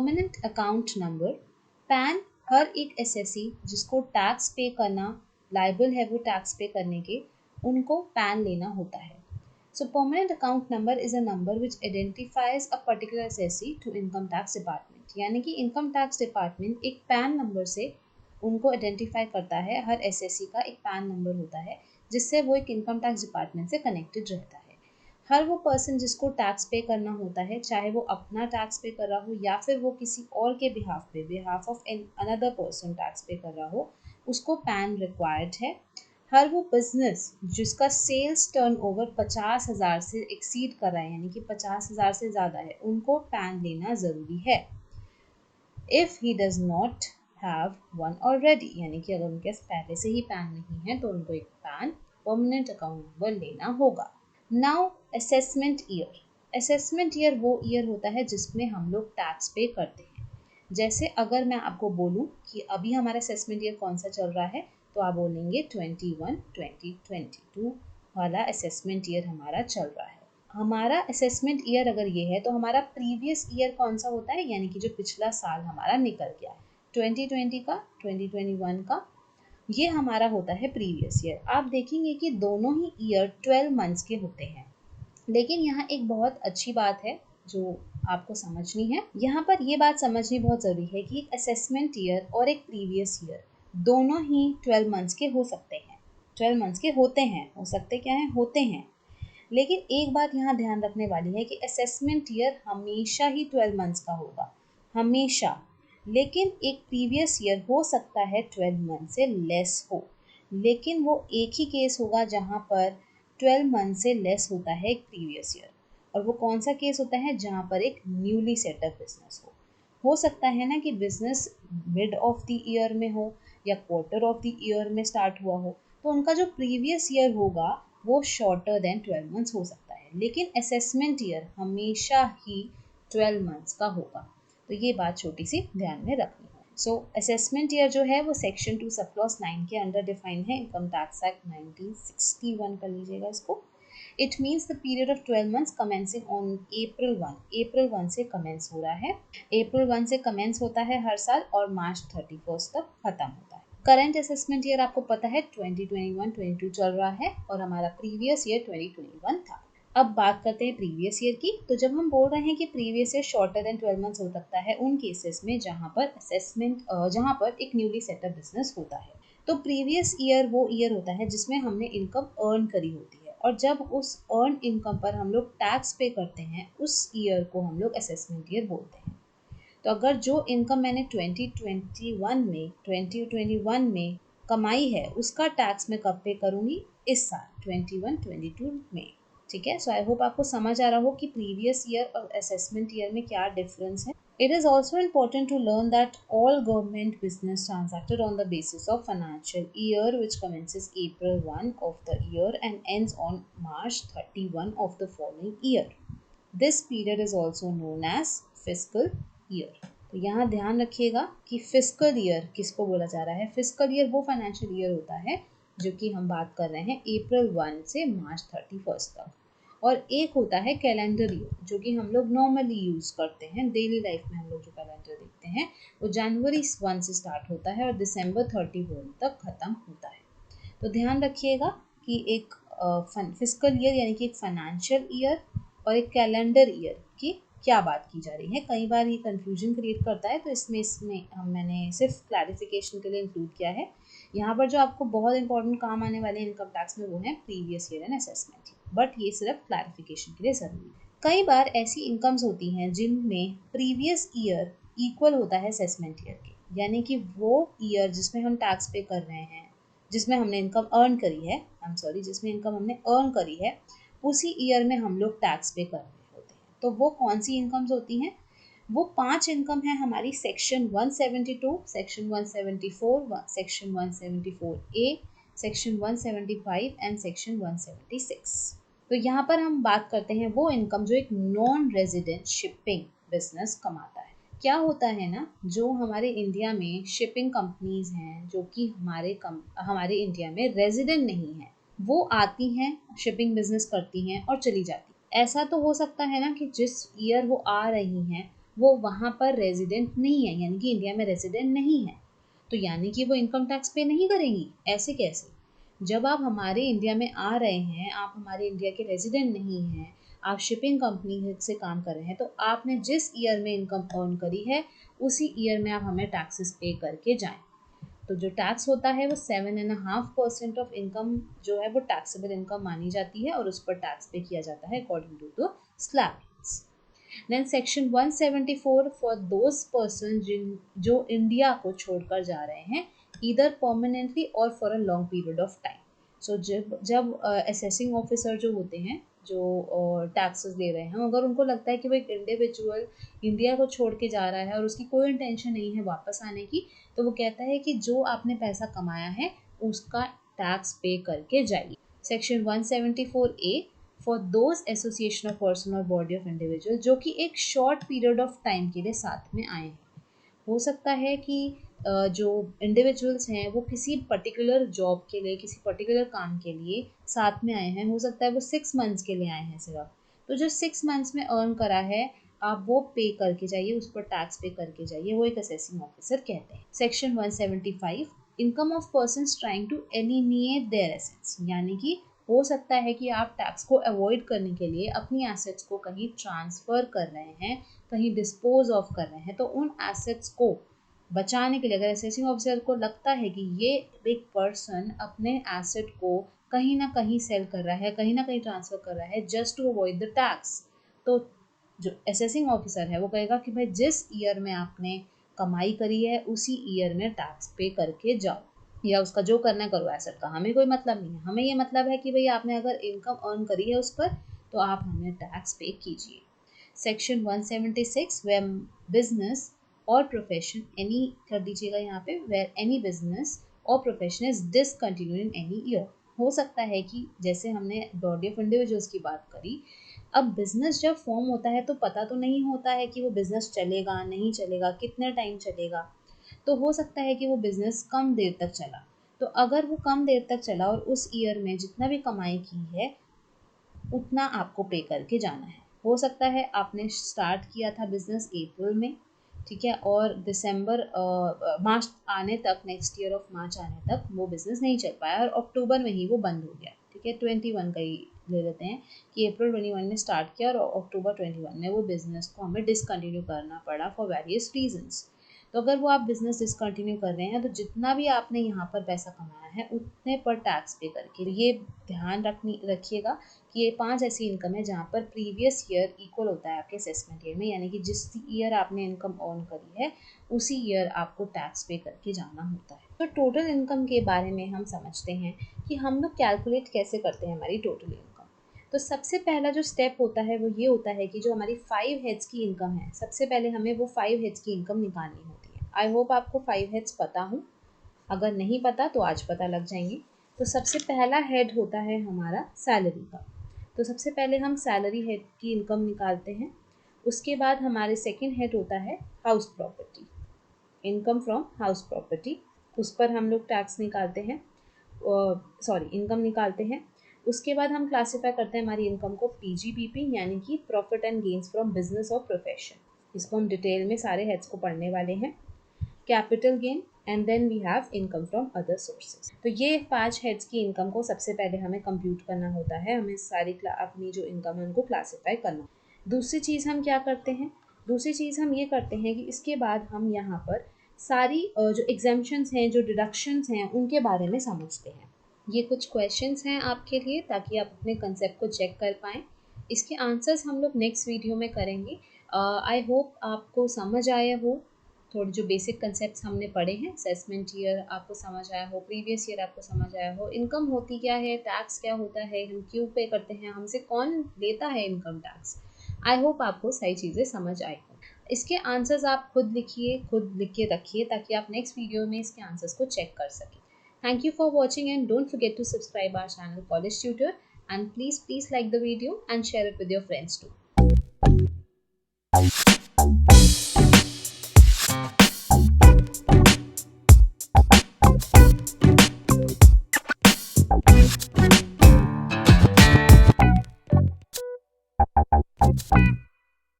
Permanent account number, pan हर एक SSC जिसको tax पे करना लाइबल है वो टैक्स पे करने के, उनको पैन लेना होता है. So permanent account number is a number which identifies a particular assessee to income tax department. यानी कि इनकम टैक्स डिपार्टमेंट एक पैन नंबर से उनको आइडेंटिफाई करता है. हर एसएससी का एक पैन नंबर होता है जिससे वो एक इनकम टैक्स डिपार्टमेंट से कनेक्टेड रहता है. हर वो पर्सन जिसको टैक्स पे करना होता है, चाहे वो अपना टैक्स पे कर रहा हो या फिर वो किसी और के behalf of another person tax पे कर रहा हो, उसको पैन रिक्वायर्ड है. हर वो बिजनेस जिसका सेल्स टर्नओवर 50,000 से एक्सीड कर रहा है, यानी कि 50,000 से ज़्यादा है, उनको पैन लेना ज़रूरी है. If he does not have one already, यानी कि अगर उनके पहले से ही पैन नहीं है तो उनको एक पैन परमानेंट अकाउंट नंबर लेना होगा. Now assessment year. Assessment year वो ईयर होता है जिसमें हम लोग टैक्स पे करते हैं. जैसे अगर मैं आपको बोलूँ कि अभी हमारा असेसमेंट ईयर कौन सा चल रहा है, तो आप बोलेंगे 21-2022 वाला असेसमेंट ईयर हमारा चल रहा है. हमारा असेसमेंट ईयर अगर ये है तो हमारा प्रीवियस ईयर कौन सा होता है, यानी कि जो पिछला साल हमारा निकल गया है, 2020 का, 2021 का, ये हमारा होता है प्रीवियस ईयर. आप देखेंगे कि दोनों ही ईयर 12 मंथ्स के होते हैं. लेकिन यहाँ एक बहुत अच्छी बात है जो आपको समझनी है. यहाँ पर ये बात समझनी बहुत ज़रूरी है कि एक असेसमेंट ईयर और एक प्रीवियस ईयर दोनों ही 12 मंथ्स के हो सकते हैं. 12 मंथ्स के होते हैं, हो सकते क्या हैं, होते हैं. लेकिन एक बात यहाँ ध्यान रखने वाली है कि असेसमेंट ईयर हमेशा ही 12 मंथ्स का होगा, हमेशा. लेकिन एक प्रीवियस ईयर हो सकता है 12 मंथ से लेस हो, लेकिन वो एक ही केस होगा जहाँ पर 12 मंथ से लेस होता है एक प्रीवियस ईयर. और वो कौन सा केस होता है, जहाँ पर एक न्यूली सेटअप बिजनेस हो सकता है ना कि business mid of the year में हो या क्वार्टर ऑफ द ईयर में स्टार्ट हुआ हो, तो उनका जो प्रीवियस ईयर होगा वो शॉर्टर देन 12 मंथ्स हो सकता है. लेकिन असेसमेंट ईयर हमेशा ही 12 मंथ्स का होगा. तो ये बात छोटी सी ध्यान में रखनी है. सो असेसमेंट ईयर जो है वो सेक्शन 2 सब क्लॉज 9 के अंडर डिफाइन है. इनकम टैक्स एक्ट 1961 कर लीजिएगा इसको. It means the period of 12 months commencing on April 1. April 1 से कमेंस हो रहा है. April 1 से कमेंस होता है हर साल और March 31 तक खत्म होता है. करंट असेसमेंट ईयर आपको पता है 2021-22 चल रहा है और हमारा प्रीवियस ईयर 2021 था. अब बात करते हैं प्रीवियस ईयर की. तो जब हम बोल रहे हैं कि previous year shorter than 12 months हो सकता है उन केसेस में जहाँ पर एक न्यूली सेटअप बिजनेस होता है. तो प्रीवियस ईयर वो ईयर होता है जिसमें हमने इनकम अर्न करी होती है, और जब उस अर्न इनकम पर हम लोग टैक्स पे करते हैं उस ईयर को हम लोग असेसमेंट ईयर बोलते हैं. तो अगर जो इनकम मैंने 2021 में कमाई है उसका टैक्स मैं कब पे करूँगी, इस साल 21-22 में. ठीक है. सो आई होप आपको समझ आ रहा हो कि प्रीवियस ईयर और असेसमेंट ईयर में क्या डिफरेंस है. It is also important to learn that all government business transacted on the basis of financial year which commences April 1 of the year and ends on March 31 of the following year. This period is also known as fiscal year. तो यहाँ ध्यान रखिएगा कि fiscal year किसको बोला जा रहा है. फिस्कल ईयर वो फाइनेंशियल ईयर होता है जो कि हम बात कर रहे हैं April 1 से March 31 तक. और एक होता है कैलेंडर ईयर जो कि हम लोग नॉर्मली यूज़ करते हैं डेली लाइफ में. हम लोग जो कैलेंडर देखते हैं वो January 1 से स्टार्ट होता है और December 31 तक ख़त्म होता है. तो ध्यान रखिएगा कि एक फिस्कल ईयर यानी कि एक फाइनेंशियल ईयर और एक कैलेंडर ईयर की क्या बात की जा रही है. कई बार ये कंफ्यूजन क्रिएट करता है, तो इसमें मैंने सिर्फ क्लैरिफिकेशन के लिए इंक्लूड किया है. यहाँ पर जो आपको बहुत इंपॉर्टेंट काम आने वाले इनकम टैक्स में वो है previous year and assessment, but ये सिर्फ क्लैरिफिकेशन के लिए ज़रूरी है. कई बार ऐसी इनकम्स होती हैं जिनमें प्रीवियस ईयर इक्वल होता है असेसमेंट ईयर के, यानी कि वो ईयर जिसमें हम टैक्स पे कर रहे हैं, जिसमें हमने इनकम अर्न करी है, जिसमें इनकम हमने अर्न करी है, उसी ईयर में हम लोग टैक्स पे कर रहे होते हैं. तो वो कौन सी इनकम्स होती हैं, वो 5 इनकम है हमारी section 172, section 174, section 174A, section 175 and section 176. तो यहाँ पर हम बात करते हैं वो इनकम जो एक नॉन रेजिडेंट शिपिंग बिजनेस कमाता है. क्या होता है ना, जो हमारे इंडिया में शिपिंग कंपनीज हैं जो कि हमारे इंडिया में रेजिडेंट नहीं है, वो आती हैं, शिपिंग बिजनेस करती हैं और चली जाती हैं. ऐसा तो हो सकता है ना कि जिस ईयर वो आ रही हैं वो वहाँ पर रेजिडेंट नहीं है, यानी कि इंडिया में रेजिडेंट नहीं है, तो यानी कि वो इनकम टैक्स पे नहीं करेंगी। ऐसे कैसे? जब आप हमारे इंडिया में आ रहे हैं, आप हमारे इंडिया के रेजिडेंट नहीं हैं, आप शिपिंग कंपनी से काम कर रहे हैं, तो आपने जिस ईयर में इनकम अर्न करी है उसी ईयर में आप हमें टैक्सेस पे करके जाएं। तो जो टैक्स होता है वो 7.5% ऑफ इनकम जो है वो टैक्सेबल इनकम मानी जाती है और उस पर टैक्स पे किया जाता है according to the slab rules. Then section 174 for those person जो इंडिया को छोड़कर जा रहे हैं ईदर परमानेंटली और for a long period of time. So जब जब असेसिंग ऑफिसर जो होते हैं, जो टैक्सेस दे रहे हैं, अगर उनको लगता है कि वो एक इंडिविजुअल इंडिया को छोड़ के जा रहा है और उसकी कोई इंटेंशन नहीं है वापस आने की, तो वो कहता है कि जो आपने पैसा कमाया है उसका टैक्स पे करके जाइए। Section 174A for those association of person और बॉडी ऑफ इंडिविजुअल जो कि एक शॉर्ट पीरियड ऑफ टाइम के लिए साथ में आए हैं। हो सकता है कि जो इंडिविजुअल्स हैं वो किसी पर्टिकुलर जॉब के लिए, किसी पर्टिकुलर काम के लिए साथ में आए हैं, हो सकता है वो 6 मंथ्स के लिए आए हैं सिर्फ, तो जो 6 मंथ्स में अर्न करा है आप वो पे करके जाइए, उस पर टैक्स पे करके जाइए, वो एक असेसिंग ऑफिसर कहते हैं। Section 175 income of persons trying to eliminate their assets, यानी कि हो सकता है कि आप टैक्स को अवॉइड करने के लिए अपनी एसेट्स को कहीं ट्रांसफ़र कर रहे हैं, कहीं डिस्पोज ऑफ कर रहे हैं, तो उन एसेट्स को बचाने के लिए अगर असेसिंग ऑफिसर को लगता है कि ये एक पर्सन अपने एसेट को कहीं ना कहीं सेल कर रहा है, कहीं ना कहीं ट्रांसफ़र कर रहा है just to avoid the tax, तो जो असेसिंग ऑफिसर है वो कहेगा कि भाई जिस ईयर में आपने कमाई करी है उसी ईयर में टैक्स पे करके जाओ, या उसका जो करना है करो, एसेट का हमें कोई मतलब नहीं है, हमें ये मतलब है कि भाई आपने अगर इनकम अर्न करी है उस पर तो आप हमें टैक्स पे कीजिए। सेक्शन 176 वेयर बिजनेस और प्रोफेशन एनी कर दीजिएगा यहाँ पे, वेयर एनी बिजनेस और profession is discontinued in any year. हो सकता है कि जैसे हमने बॉडी ऑफ इंडिविजुअल्स की बात करी, अब बिजनेस जब फॉर्म होता है तो पता तो नहीं होता है कि वो बिजनेस चलेगा नहीं चलेगा, कितने टाइम चलेगा, तो हो सकता है कि वो बिजनेस कम देर तक चला, तो अगर वो कम देर तक चला और उस ईयर में जितना भी कमाई की है उतना आपको पे करके जाना है। हो सकता है आपने स्टार्ट किया था बिजनेस अप्रैल में, ठीक है, और दिसंबर मार्च आने तक, नेक्स्ट ईयर ऑफ मार्च आने तक वो बिजनेस नहीं चल पाया और अक्टूबर में ही वो बंद हो गया, ठीक है, 21 का ही ले लेते हैं कि अप्रैल 21 में स्टार्ट किया और अक्टूबर 21 में वो बिजनेस को हमें डिसकंटिन्यू करना पड़ा फॉर वेरियस रीजंस। तो अगर वो आप बिजनेस डिसकंटिन्यू कर रहे हैं तो जितना भी आपने यहाँ पर पैसा कमाया है उतने पर टैक्स पे करके, ये ध्यान रखिएगा कि ये 5 ऐसी इनकम है जहाँ पर प्रीवियस ईयर इक्वल होता है आपके असेसमेंट ईयर में, यानी कि जिस ईयर आपने इनकम अर्न करी है उसी ईयर आपको टैक्स पे करके जाना होता है। तो टोटल इनकम के बारे में हम समझते हैं कि हम लोग कैलकुलेट कैसे करते हैं हमारी टोटल इनकम। तो सबसे पहला जो स्टेप होता है वो ये होता है कि जो हमारी 5 हेड्स की इनकम है, सबसे पहले हमें वो 5 हेड्स की इनकम निकालनी होती है। आई होप आपको 5 हेड्स पता हो, अगर नहीं पता तो आज पता लग जाएंगे। तो सबसे पहला हेड होता है हमारा सैलरी का, तो सबसे पहले हम सैलरी हेड की इनकम निकालते हैं। उसके बाद हमारे सेकंड हेड होता है house property, income from house property, उस पर हम लोग टैक्स निकालते हैं, इनकम निकालते हैं। उसके बाद हम क्लासीफाई करते हैं हमारी इनकम को पीजीपीपी, यानी कि profit and gains from business और प्रोफेशन, इसको हम डिटेल में सारे हेड्स को पढ़ने वाले हैं। Capital gain and then we have income from other sources. तो ये 5 हेड्स की इनकम को सबसे पहले हमें कंप्यूट करना होता है, हमें सारी अपनी जो इनकम है उनको क्लासीफाई करना। दूसरी चीज़ हम क्या करते हैं, दूसरी चीज़ हम ये करते हैं कि इसके बाद हम यहाँ पर सारी जो एग्जाम्पशंस हैं, जो डिडक्शंस हैं, उनके बारे में समझते हैं। ये कुछ क्वेश्चंस हैं आपके लिए ताकि आप अपने कंसेप्ट को चेक कर पाएँ। इसके आंसर्स हम लोग नेक्स्ट वीडियो में करेंगे। आई होप आपको समझ आया हो, थोड़े जो बेसिक कंसेप्ट्स हमने पढ़े हैं, असेसमेंट ईयर आपको समझ आया हो, प्रीवियस ईयर आपको समझ आया हो, इनकम होती क्या है, टैक्स क्या होता है, हम क्यों पे करते हैं, हमसे कौन लेता है इनकम टैक्स। आई होप आपको सारी चीज़ें समझ आई हो। इसके आंसर्स आप खुद लिखिए, खुद लिख के रखिए ताकि आप नेक्स्ट वीडियो में इसके आंसर्स को चेक कर सकें। Thank you for watching and don't forget to subscribe our channel College Tutor, and please like the video and share it with your friends too.